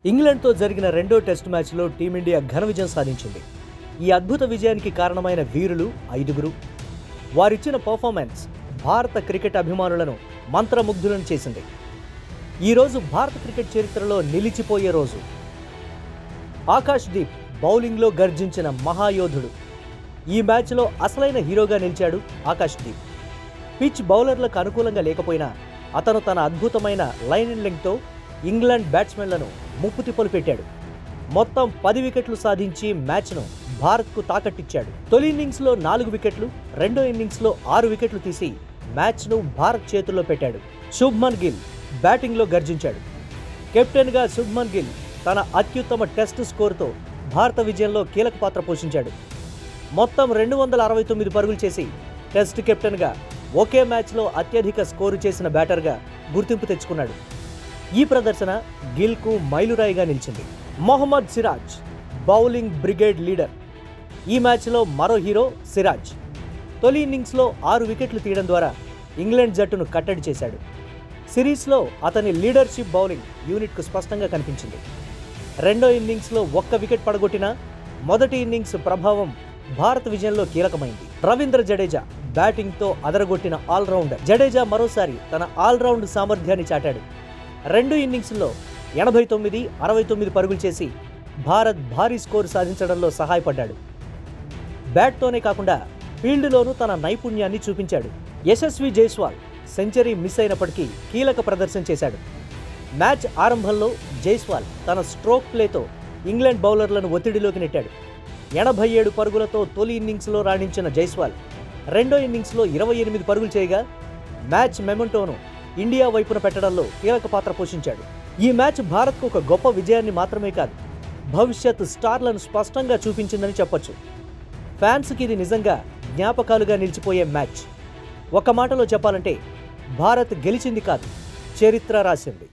ఇంగ్లాండ్తో జరిగిన రెండో టెస్ట్ మ్యాచ్లో టీమిండియా ఘన విజయం సాధించింది. ఈ అద్భుత విజయానికి కారణమైన వీరులు 5గురు. వారిచ్చిన పర్ఫార్మెన్స్ భారత క్రికెట్ అభిమానులను మంత్రముగ్ధులను చేసింది. ఈరోజు భారత క్రికెట్ చరిత్రలో నిలిచిపోయే రోజు. ఆకాష్ దీప్ బౌలింగ్లో గర్జించిన మహాయోధుడు. ఈ మ్యాచ్లో అసలైన హీరోగా నిలిచాడు ఆకాష్ దీప్. పిచ్ బౌలర్లకు అనుకూలంగా లేకపోయినా అతను తన అద్భుతమైన లైన్ అండ్ లెంగ్త్తో ఇంగ్లాండ్ బ్యాట్స్మెన్లను ముప్పుతిప్పలు పెట్టాడు. మొత్తం 10 వికెట్లు సాధించి మ్యాచ్ను భారత్కు తాకట్టిచ్చాడు. తొలి ఇన్నింగ్స్లో 4 వికెట్లు, రెండో ఇన్నింగ్స్లో 6 వికెట్లు తీసి మ్యాచ్ను భారత్ చేతుల్లో పెట్టాడు. శుభ్మన్ గిల్ బ్యాటింగ్లో గర్జించాడు. కెప్టెన్గా శుభ్మన్ గిల్ తన అత్యుత్తమ టెస్ట్ స్కోరుతో భారత విజయంలో కీలక పాత్ర పోషించాడు. మొత్తం 269 పరుగులు చేసి టెస్ట్ కెప్టెన్గా ఒకే మ్యాచ్లో అత్యధిక స్కోరు చేసిన బ్యాటర్గా గుర్తింపు తెచ్చుకున్నాడు. ఈ ప్రదర్శన గిల్కు మైలురాయిగా నిలిచింది. Mohammed Siraj bowling brigade leader. ఈ మ్యాచ్లో మరో హీరో సిరాజ్. తొలి ఇన్నింగ్స్లో 6 వికెట్లు తీయడం ద్వారా ఇంగ్లాండ్ జట్టును కట్టడి చేశాడు. సిరీస్లో అతని లీడర్షిప్ బౌలింగ్ యూనిట్కు స్పష్టంగా కనిపించింది. రెండో ఇన్నింగ్స్లో 1 వికెట్ పడగొట్టినా మొదటి ఇన్నింగ్స్ ప్రభావం భారత విజయంలో కీలకమైంది. రవీంద్ర జడేజా బ్యాటింగ్తో అదరగొట్టిన ఆల్రౌండర్. జడేజా మరోసారి తన ఆల్రౌండ్ సామర్థ్యాన్ని చాటాడు. 2 ఇన్నింగ్స్లో 89, 69 పరుగులు చేసి భారత్ భారీ స్కోరు సాధించడంలో సహాయపడ్డాడు. బ్యాట్తోనే కాకుండా ఫీల్డ్లోనూ తన నైపుణ్యాన్ని చూపించాడు. యశస్వి జైస్వాల్ సెంచరీ మిస్ అయినప్పటికీ కీలక ప్రదర్శన చేశాడు. మ్యాచ్ ఆరంభంలో జైస్వాల్ తన స్ట్రోక్ ప్లేతో ఇంగ్లాండ్ బౌలర్లను ఒత్తిడిలోకి నెట్టాడు. 87 పరుగులతో తొలి ఇన్నింగ్స్లో రాణించిన జైస్వాల్ రెండో ఇన్నింగ్స్లో 28 పరుగులు చేయగా మ్యాచ్ మొమెంటోను ఇండియా వైపున పెట్టడంలో కీలక పాత్ర పోషించాడు. ఈ మ్యాచ్ భారత్కు ఒక గొప్ప విజయాన్ని మాత్రమే కాదు, భవిష్యత్ స్టార్లను స్పష్టంగా చూపించిందని చెప్పొచ్చు. ఫ్యాన్స్కి ఇది నిజంగా జ్ఞాపకాలుగా నిలిచిపోయే మ్యాచ్. ఒక మాటలో చెప్పాలంటే భారత్ గెలిచింది కాదు, చరిత్ర రాసింది.